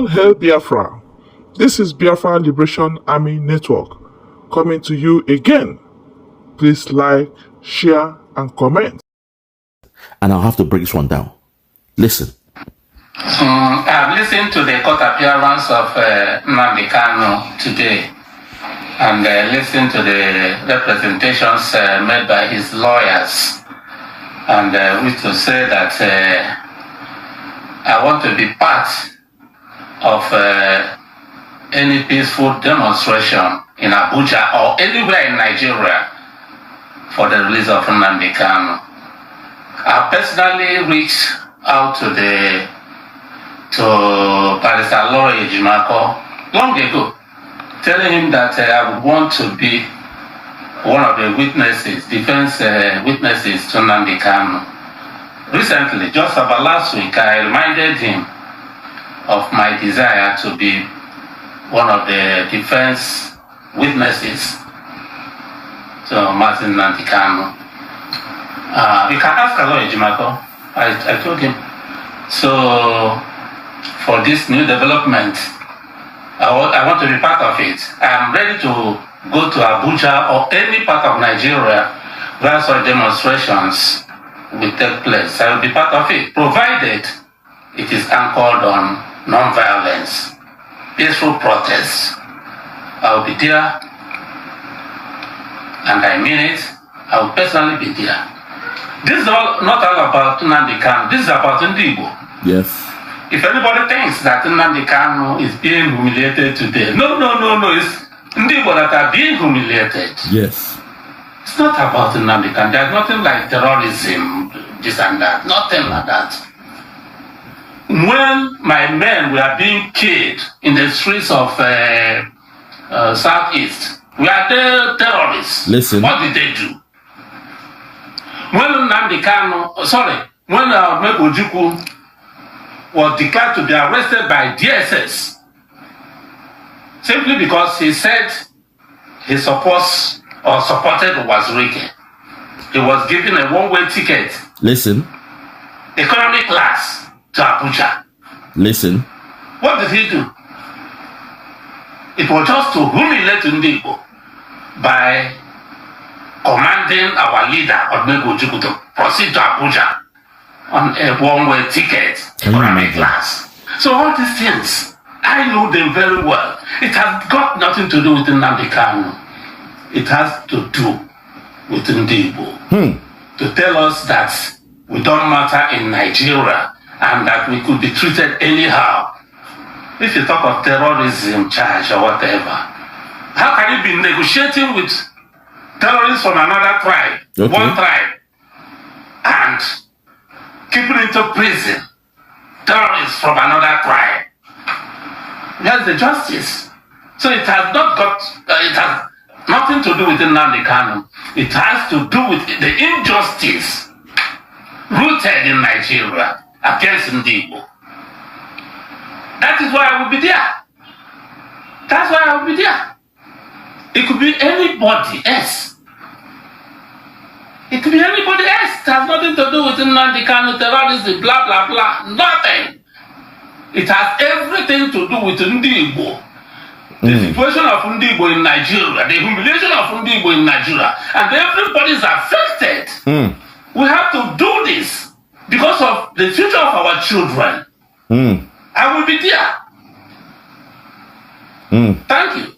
All hail Biafra. This is Biafra Liberation Army Network coming to you again. Please like, share, and comment. And I'll have to break this one down. Listen. I've listened to the court appearance of Nnamdi Kanu today, and listened to the representations made by his lawyers, and which to say that I want to be part of any peaceful demonstration in Abuja or anywhere in Nigeria for the release of Nnamdi Kanu. I personally reached out to Barrister Sowore long ago, telling him that I would want to be one of the witnesses, defense witnesses to Nnamdi Kanu. Recently, just about last week, I reminded him of my desire to be one of the defense witnesses to Martin Nnamdi Kanu. You can ask Sowore Ejimako. I told him. So, for this new development, I want to be part of it. I'm ready to go to Abuja or any part of Nigeria where such demonstrations will take place. I will be part of it, provided it is anchored on non-violence, peaceful protests. I will be there, and I mean it. I will personally be there. This is not all about Nnamdi Kanu. This is about Igbo. Yes. If anybody thinks that Nnamdi Kanu is being humiliated today, no. It's Igbo that are being humiliated. Yes. It's not about Nnamdi Kanu. There's nothing like terrorism, this and that. Nothing like that. When my men were being killed in the streets of Southeast, we are the terrorists. Listen. What did they do? When Nnamdi Kanu, when Ojukwu was declared to be arrested by DSS, simply because he said he supported Wazirike. He was given a one-way ticket. Listen. Economy class to Abuja. Listen. What did he do? It was just to humiliate Igbo by commanding our leader, Odumegwu Ojukwu, to proceed to Abuja on a one-way ticket, economic class. So all these things, I know them very well. It has got nothing to do with Nnamdi Kanu. It has to do with Igbo. To tell us that we don't matter in Nigeria and that we could be treated anyhow. If you talk of terrorism charge or whatever, how can you be negotiating with terrorists from another tribe, one tribe, and keeping into prison terrorists from another tribe? That's the justice. So it has nothing to do with Nnamdi Kanu. It has to do with the injustice rooted in Nigeria against Igbo. That is why I will be there. That's why I will be there. It could be anybody else. It could be anybody else. It has nothing to do with Nnamdi Kanu, terrorism, blah, blah, blah. Nothing. It has everything to do with Igbo. The situation of Igbo in Nigeria, the humiliation of Igbo in Nigeria, and everybody is affected. We have to do this because of the future of our children. I will be there. Thank you.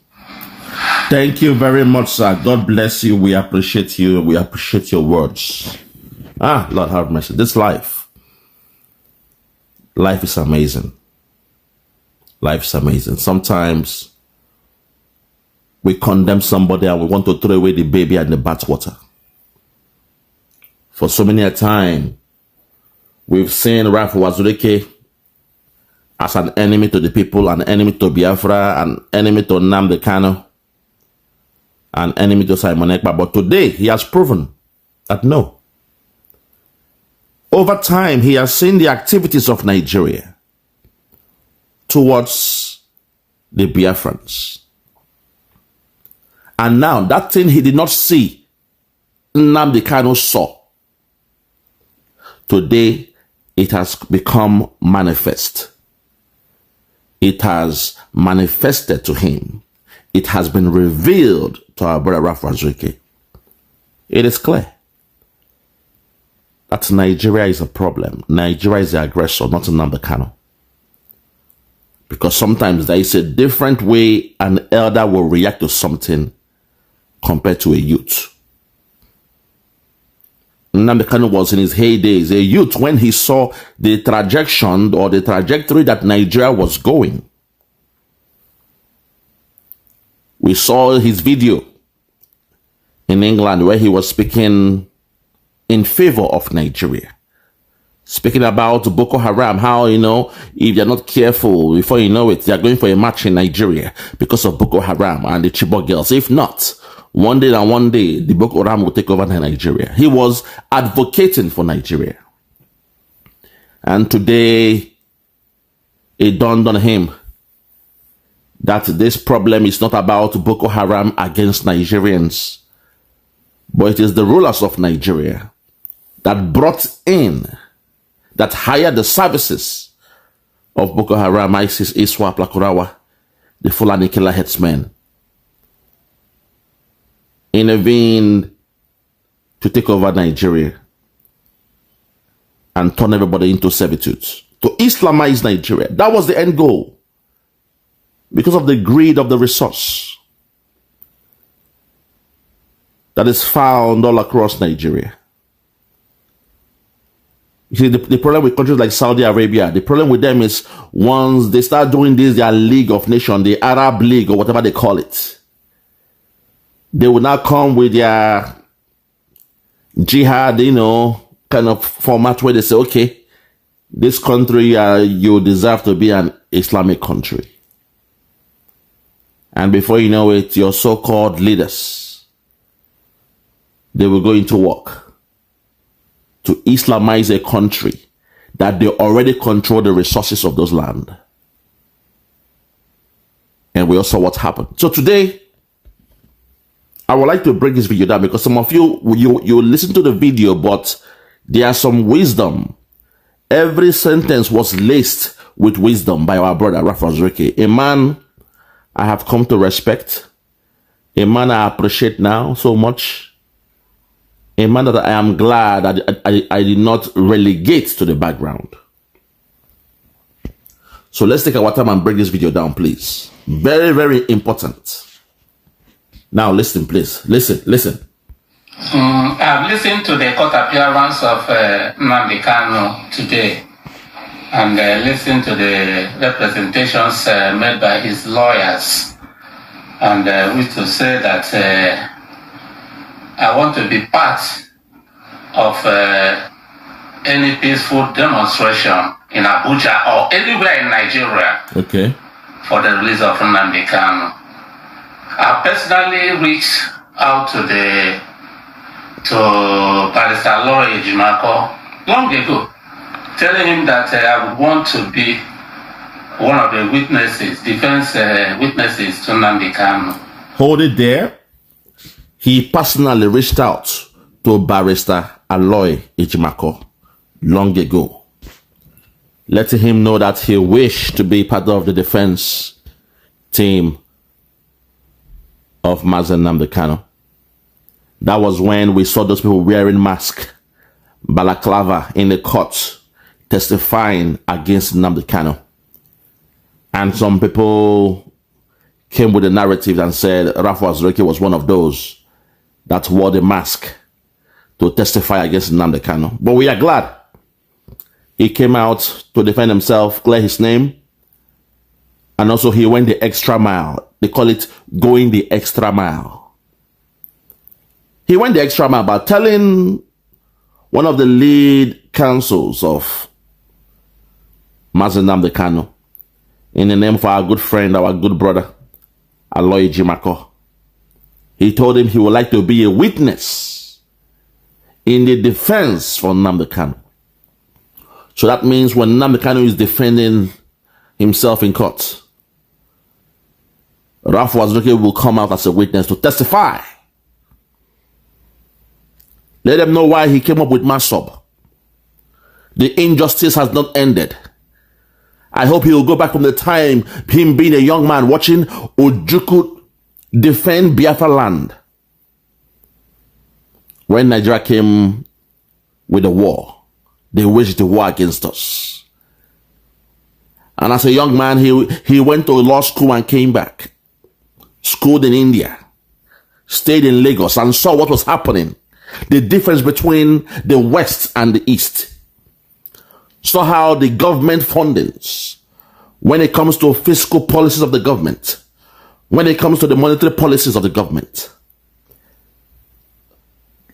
Thank you very much, sir. God bless you. We appreciate you. We appreciate your words. Lord have mercy. This life is amazing. Life is amazing. Sometimes we condemn somebody and we want to throw away the baby and the bathwater. For so many a time, we've seen Ralph Wazirike as an enemy to the people, an enemy to Biafra, an enemy to Nnamdi Kanu, an enemy to Simon Ekpa. But today, he has proven that no. Over time, he has seen the activities of Nigeria towards the Biafrans. And now, that thing he did not see, Nnamdi Kanu saw. Today, it has become manifest. it has manifested to him. It has been revealed to our brother Ralph Wazueke. It is clear that Nigeria is a problem. Nigeria is the aggressor, not Nnamdi Kanu. Because sometimes there is a different way an elder will react to something compared to a youth. Nnamdi Kanu was in his heydays, a youth, when he saw the trajectory that Nigeria was going. We saw his video in England where he was speaking in favor of Nigeria. Speaking about Boko Haram, how, if you're not careful, before you know it, they're going for a march in Nigeria because of Boko Haram and the Chibok girls. If not, one day, the Boko Haram will take over Nigeria. He was advocating for Nigeria. And today, it dawned on him that this problem is not about Boko Haram against Nigerians, but it is the rulers of Nigeria that hired the services of Boko Haram, ISIS, ISWAP, Lakurawa, the Fulani killer headsmen, intervened to take over Nigeria and turn everybody into servitude, to Islamize Nigeria. That was the end goal, because of the greed of the resource that is found all across Nigeria. You see, the problem with countries like Saudi Arabia, the problem with them is once they start doing this, their League of Nations, the Arab League, or whatever they call it, they will now come with their jihad, kind of format where they say, okay, this country, you deserve to be an Islamic country. And before you know it, your so-called leaders, they will go into work to Islamize a country that they already control the resources of those land. And we all saw what happened. So today, I would like to break this video down because some of you listen to the video, but there are some wisdom. Every sentence was laced with wisdom by our brother, Ralph Wazueke, a man I have come to respect, a man I appreciate now so much, a man that I am glad I did not relegate to the background. So let's take our time and break this video down, please. Very, very important. Now listen, please. Listen. I've listened to the court appearance of Nnamdi Kanu today, and listened to the representations made by his lawyers, and which to say that I want to be part of any peaceful demonstration in Abuja or anywhere in Nigeria, okay, for the release of Nnamdi Kanu. I personally reached out to Barrister Sowore long ago, telling him that I would want to be one of the witnesses, defense witnesses to Nnamdi Kanu. Hold it there. He personally reached out to Barrister Aloy Ejimako long ago, letting him know that he wished to be part of the defense team of Mazen Nnamdi Kanu. That was when we saw those people wearing masks, balaclava, in the court, testifying against Nnamdi Kanu. And some people came with a narrative and said Ralph Wazueke was one of those that wore the mask to testify against Nnamdi Kanu. But we are glad he came out to defend himself, clear his name, and also he went the extra mile. They call it going the extra mile. He went the extra mile by telling one of the lead counsels of Mazen Nnamdi Kanu, in the name of our good friend, our good brother, Aloy Ejimako. He told him he would like to be a witness in the defense for Nnamdi Kanu. So that means when Nnamdi Kanu is defending himself in court, Ralph Wazueke will come out as a witness to testify. Let them know why he came up with Massob. The injustice has not ended. I hope he will go back from the time him being a young man watching Ojukwu defend Biafra land. When Nigeria came with the war, they waged the war against us. And as a young man, he went to law school and came back. Schooled in India. Stayed in Lagos and saw what was happening. The difference between the West and the East. Saw how the government fundings, when it comes to fiscal policies of the government, when it comes to the monetary policies of the government,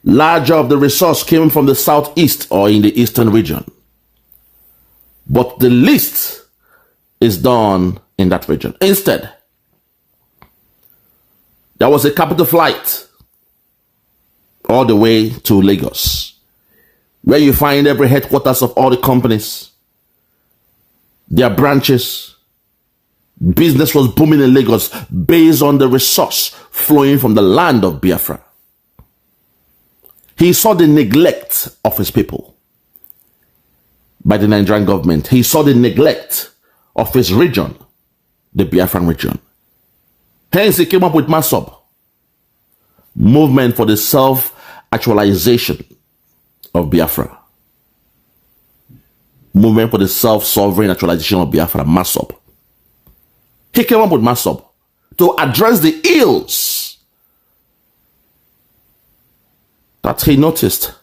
larger of the resource came from the southeast or in the eastern region. But the least is done in that region. Instead, there was a capital flight all the way to Lagos, where you find every headquarters of all the companies, their branches. Business was booming in Lagos based on the resource flowing from the land of Biafra. He saw the neglect of his people by the Nigerian government. He saw the neglect of his region, the Biafran region. Hence, he came up with Massob, movement for the self-actualization of Biafra. Movement for the self-sovereign actualization of Biafra, Massob. He came up with Massob to address the ills that he noticed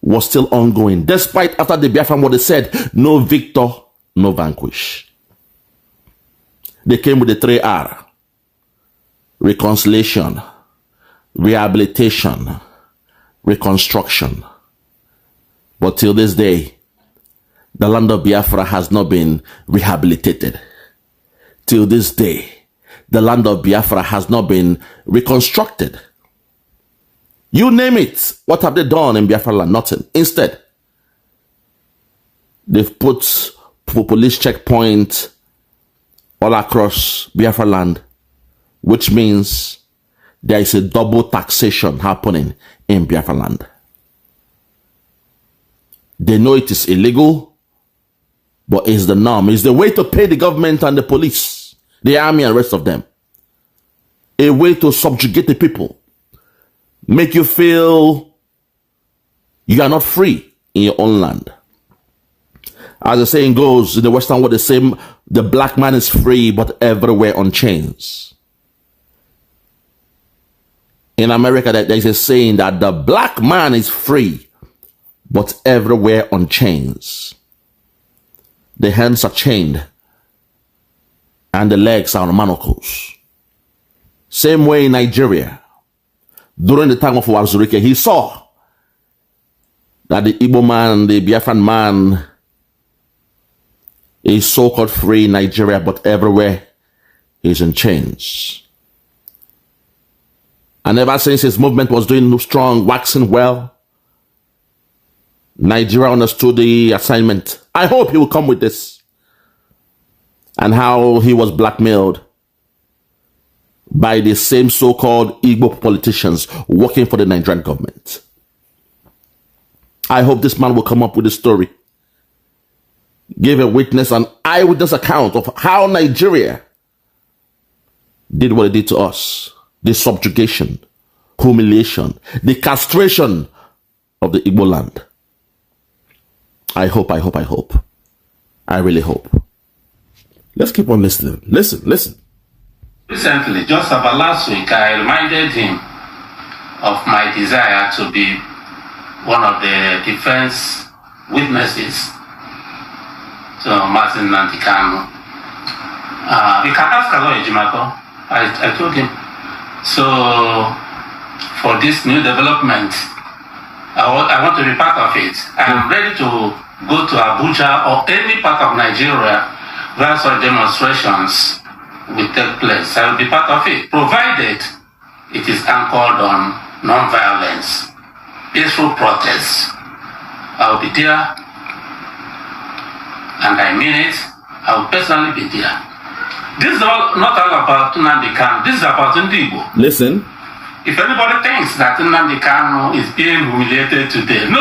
was still ongoing, despite after the Biafran war they said, no victor, no vanquish. They came with the 3R. Reconciliation, rehabilitation, reconstruction. But till this day, the land of Biafra has not been rehabilitated. Till this day, the land of Biafra has not been reconstructed. You name it. What have they done in Biafra land? Nothing. Instead, they've put police checkpoint all across Biafra land, which means there is a double taxation happening in Biafra land. They know it is illegal, but it's the norm. It's the way to pay the government and the police, the army and the rest of them. A way to subjugate the people. Make you feel you are not free in your own land. As the saying goes, in the Western world, they say the black man is free, but everywhere on chains. In America, there is a saying that the black man is free, but everywhere on chains. The hands are chained, and the legs are on manacles. Same way in Nigeria. During the time of Wazurike, he saw that the Igbo man, the Biafran man, is so-called free in Nigeria, but everywhere he's in chains. And ever since his movement was doing strong, waxing well, Nigeria understood the assignment. I hope he will come with this. And how he was blackmailed by the same so-called Igbo politicians working for the Nigerian government. I hope this man will come up with a story. Give a witness, an eyewitness account of how Nigeria did what it did to us. The subjugation, humiliation, the castration of the Igbo land. I hope. I really hope. Let's keep on listening. Listen. Recently, just about last week, I reminded him of my desire to be one of the defense witnesses to Martin and Kanu. You can ask Lawyer Jimako. I told him. So, for this new development, I want to be part of it. I'm ready to go to Abuja or any part of Nigeria where such demonstrations will take place. I will be part of it, provided it is anchored on non-violence, peaceful protests. I will be there, and I mean it. I will personally be there. This is not all about Nnamdi Kanu. This is about Ndigo. Listen. If anybody thinks that Nnamdi Kanu is being humiliated today, no.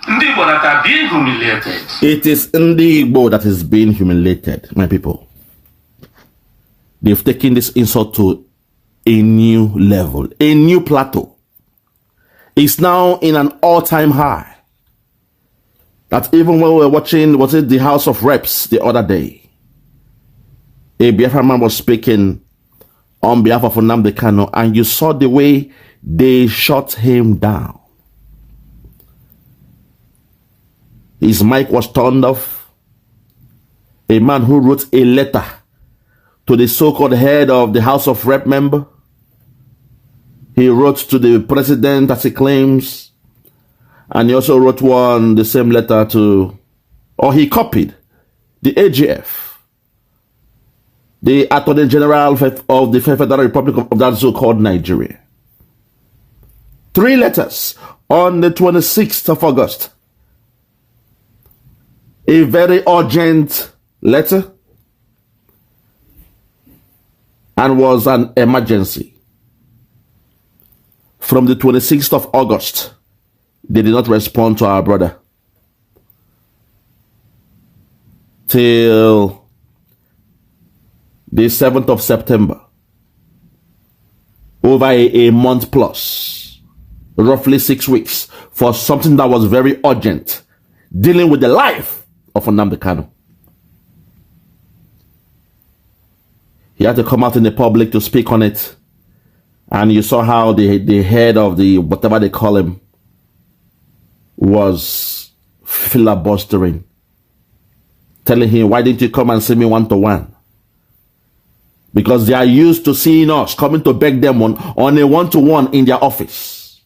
Ndị Igbo that are being humiliated. It is Ndi Igbo that is being humiliated, my people. They've taken this insult to a new level, a new plateau. It's now in an all-time high. That even when we were watching, was it the House of Reps the other day, a Biafra man was speaking on behalf of Nnamdi Kanu, and you saw the way they shut him down. His mic was turned off. A man who wrote a letter to the so-called head of the House of Rep member. He wrote to the president, as he claims, and he also wrote the same letter to, or he copied the AGF, the Attorney General of the Federal Republic of that so-called Nigeria. 3 letters on the 26th of August. A very urgent letter, and was an emergency. From the 26th of August, they did not respond to our brother. Till the 7th of September, over a month plus, roughly 6 weeks, for something that was very urgent, dealing with the life of Nnamdi Kanu. He had to come out in the public to speak on it. And you saw how the head of the, whatever they call him, was filibustering, telling him, why didn't you come and see me one-to-one? Because they are used to seeing us, coming to beg them on a one-to-one in their office.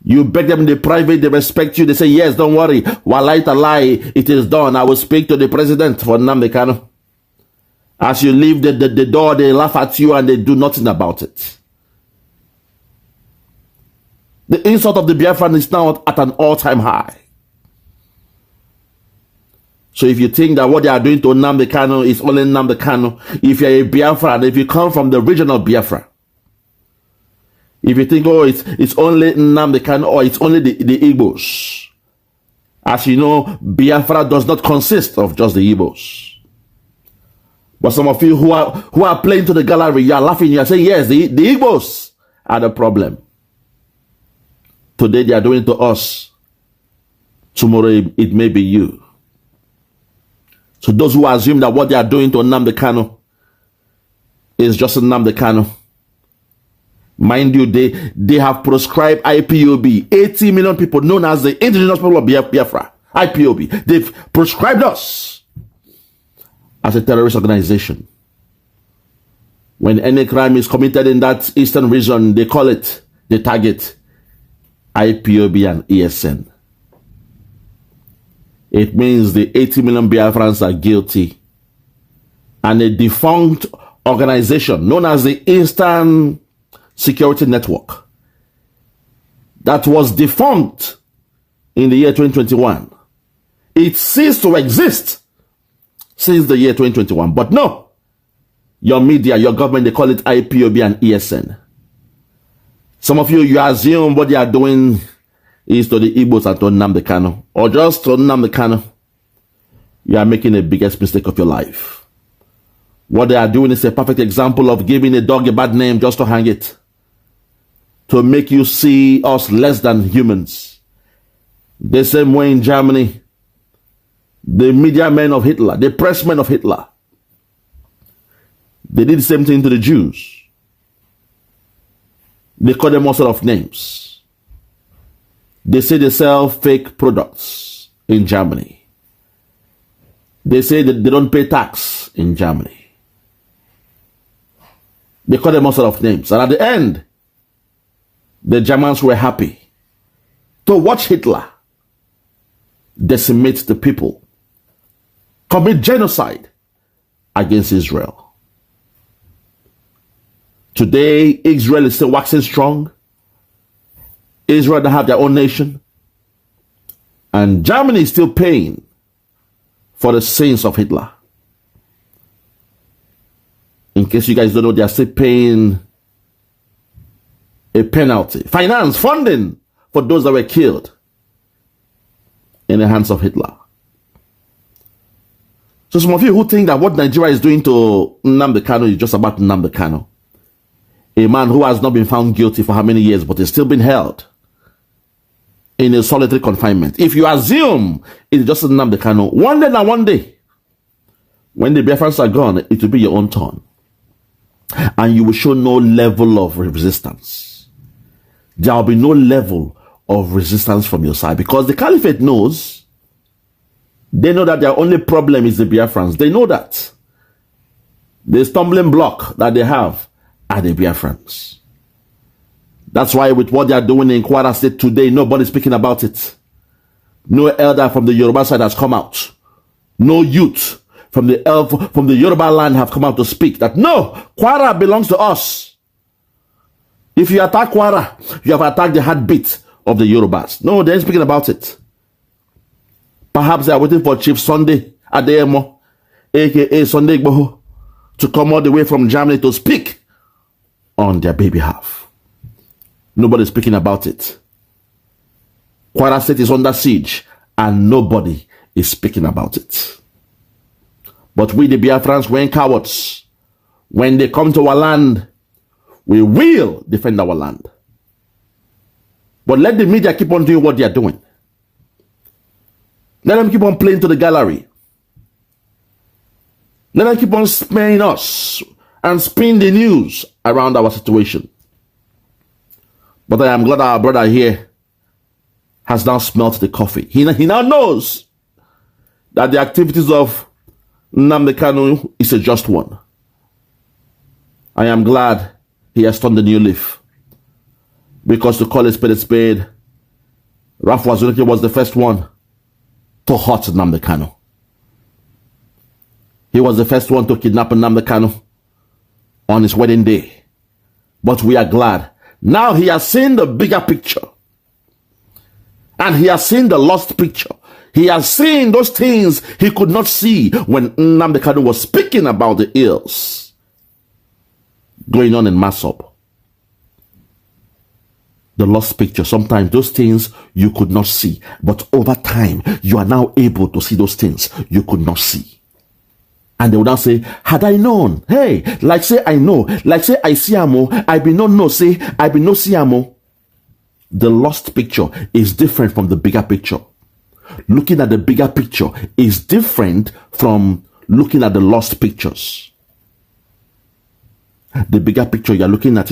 You beg them in the private, they respect you, they say, yes, don't worry, wallahi talai, it is done, I will speak to the president for Nnamdi Kanu. As you leave the door, they laugh at you and they do nothing about it. The insult of the Biafran is now at an all-time high. So if you think that what they are doing to Nnamdi Kanu is only Nnamdi Kanu, if you're a Biafran, if you come from the regional Biafra, if you think, oh, it's only Nnamdi Kanu or it's only the Igbos. As you know, Biafra does not consist of just the Igbos. But some of you who are playing to the gallery, you are laughing, you are saying, yes, the Igbos are the problem. Today they are doing it to us. Tomorrow it may be you. So those who assume that what they are doing to Nnamdi Kanu is just Nnamdi Kanu, mind you, they have proscribed IPOB. 80 million people known as the indigenous people of Biafra, IPOB. They've proscribed us as a terrorist organization. When any crime is committed in that eastern region, they call it, they target IPOB and ESN. It means the 80 million Biafrans are guilty. And a defunct organization known as the Eastern Security Network that was defunct in the year 2021. It ceased to exist since the year 2021. But no, your media, your government, they call it IPOB and ESN. Some of you assume what they are doing is to the Igbos and to Nnamdi Kanu, or just to Nnamdi Kanu. You are making the biggest mistake of your life. What they are doing is a perfect example of giving a dog a bad name just to hang it, to make you see us less than humans. The same way in Germany, the media men of Hitler, the press men of Hitler, they did the same thing to the Jews. They call them all sorts of names. They say they sell fake products in Germany. They say that they don't pay tax in Germany. They call them all sorts of names. And at the end, the Germans were happy to watch Hitler decimate the people, commit genocide against Israel. Today, Israel is still waxing strong. Israel don't have their own nation. And Germany is still paying for the sins of Hitler. In case you guys don't know, they are still paying a penalty, finance, funding for those that were killed in the hands of Hitler. So some of you who think that what Nigeria is doing to Nnamdi Kanu is just about Nnamdi Kanu, a man who has not been found guilty for how many years but is still being held in a solitary confinement. If you assume it's just Nnamdi Kanu, one day, when the Biafrans are gone, it will be your own turn. And you will show no level of resistance. There will be no level of resistance from your side because the Caliphate knows. They know that their only problem is the Biafrans. They know that. The stumbling block that they have are the Biafrans. That's why with what they are doing in Kwara State today, nobody's speaking about it. No elder from the Yoruba side has come out. No youth from the Yoruba land have come out to speak that no, Kwara belongs to us. If you attack Kwara, you have attacked the heartbeat of the Yorubas. No, they ain't speaking about it. Perhaps they are waiting for Chief Sunday Adeyemo, aka Sunday Igboho, to come all the way from Germany to speak on their behalf. Nobody's speaking about it. Kwara State is under siege and nobody is speaking about it. But we, the Biafrans, we ain't cowards. When they come to our land, we will defend our land. But let the media keep on doing what they are doing. Let them keep on playing to the gallery. Let them keep on smearing us and spin the news around our situation. But I am glad our brother here has now smelt the coffee. He now knows that the activities of Nnamdi Kanu is a just one. I am glad he has turned a new leaf. Because to call a spade, Ralph Wazulike was the first one to hurt Nnamdi Kanu. He was the first one to kidnap Nnamdi Kanu on his wedding day. But we are glad. Now he has seen the bigger picture. And he has seen the lost picture. He has seen those things he could not see when Nnamdi Kanu was speaking about the ills going on in Massob. The lost picture. Sometimes those things you could not see. But over time, you are now able to see those things you could not see. And they would now say, had I known, hey, like say I know, like say I see amo, I be no say, I be no see amo. The lost picture is different from the bigger picture. Looking at the bigger picture is different from looking at the lost pictures. The bigger picture, you're looking at,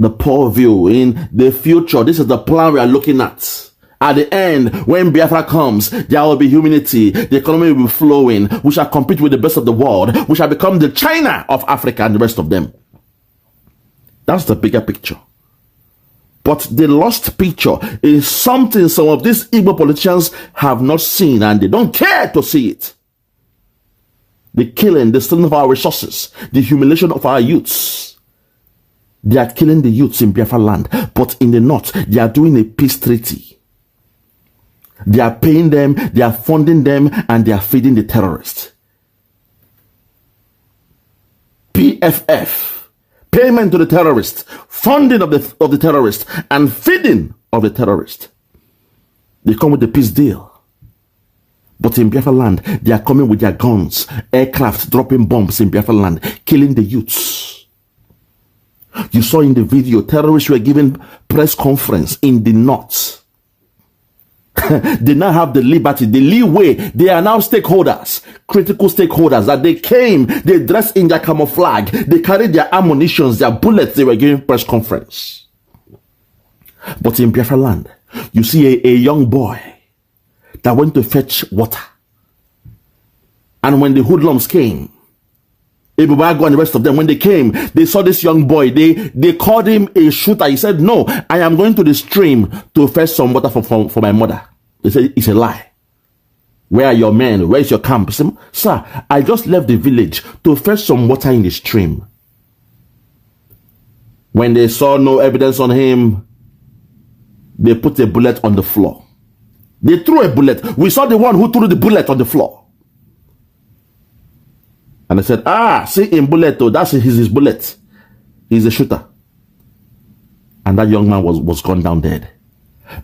the poor view in the future. This is the plan we are looking at. At the end, when Biafra comes, there will be humanity. The economy will be flowing. We shall compete with the best of the world. We shall become the China of Africa and the rest of them. That's the bigger picture. But the lost picture is something some of these Igbo politicians have not seen and they don't care to see it. The killing, the stealing of our resources, the humiliation of our youths. They are killing the youths in Biafra land, but in the north, they are doing a peace treaty. They are paying them, they are funding them, and they are feeding the terrorists. PFF, payment to the terrorists, funding of the terrorists, and feeding of the terrorists. They come with a peace deal. But in Biafra land, they are coming with their guns, aircraft dropping bombs in Biafra land, killing the youths. You saw in the video, terrorists were giving press conference in the north. They now have the liberty, the leeway. They are now stakeholders, critical stakeholders, that they came, they dressed in their camouflage, they carried their ammunitions, their bullets, they were giving press conference. But in Biafra land, you see a young boy that went to fetch water. And when the hoodlums came, Ebubago and the rest of them, when they came, they saw this young boy. They called him a shooter. He said, no, I am going to the stream to fetch some water for my mother. They said, it's a lie. Where are your men? Where is your camp? He said, sir, I just left the village to fetch some water in the stream. When they saw no evidence on him, they put a bullet on the floor. They threw a bullet. We saw the one who threw the bullet on the floor. And I said, see in bullet, oh, that's his bullet. He's a shooter. And that young man was gone down dead.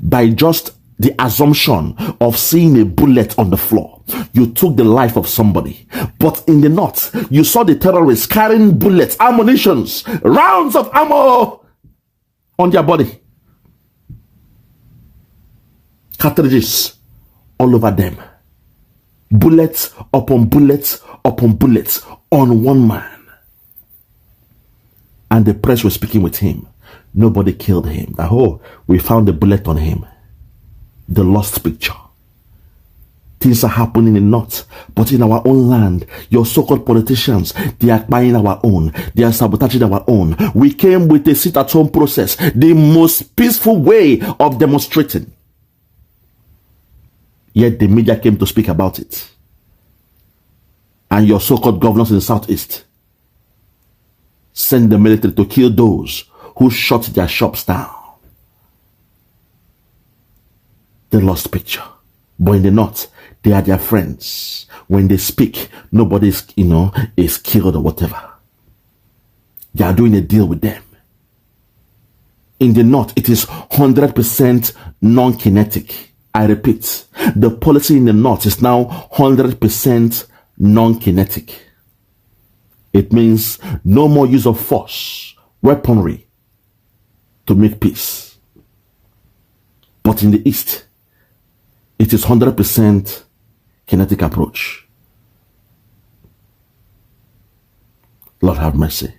By just the assumption of seeing a bullet on the floor. You took the life of somebody. But in the north, you saw the terrorists carrying bullets, ammunitions, rounds of ammo on their body. Cartridges all over them. Bullets upon bullets upon bullets on one man. And the press was speaking with him. Nobody killed him. Oh, we found a bullet on him. The lost picture. Things are happening in the north, but in our own land, your so-called politicians, they are buying our own. They are sabotaging our own. We came with a sit-at-home process, the most peaceful way of demonstrating. Yet the media came to speak about it. And your so-called governors in the southeast send the military to kill those who shut their shops down. The lost picture. But in the north, they are their friends. When they speak, nobody is, is killed or whatever. They are doing a deal with them. In the north, it is 100% non-kinetic. I repeat, the policy in the north is now 100% non-kinetic. It means no more use of force, weaponry to make peace. But in the east, it is 100% kinetic approach. Lord have mercy.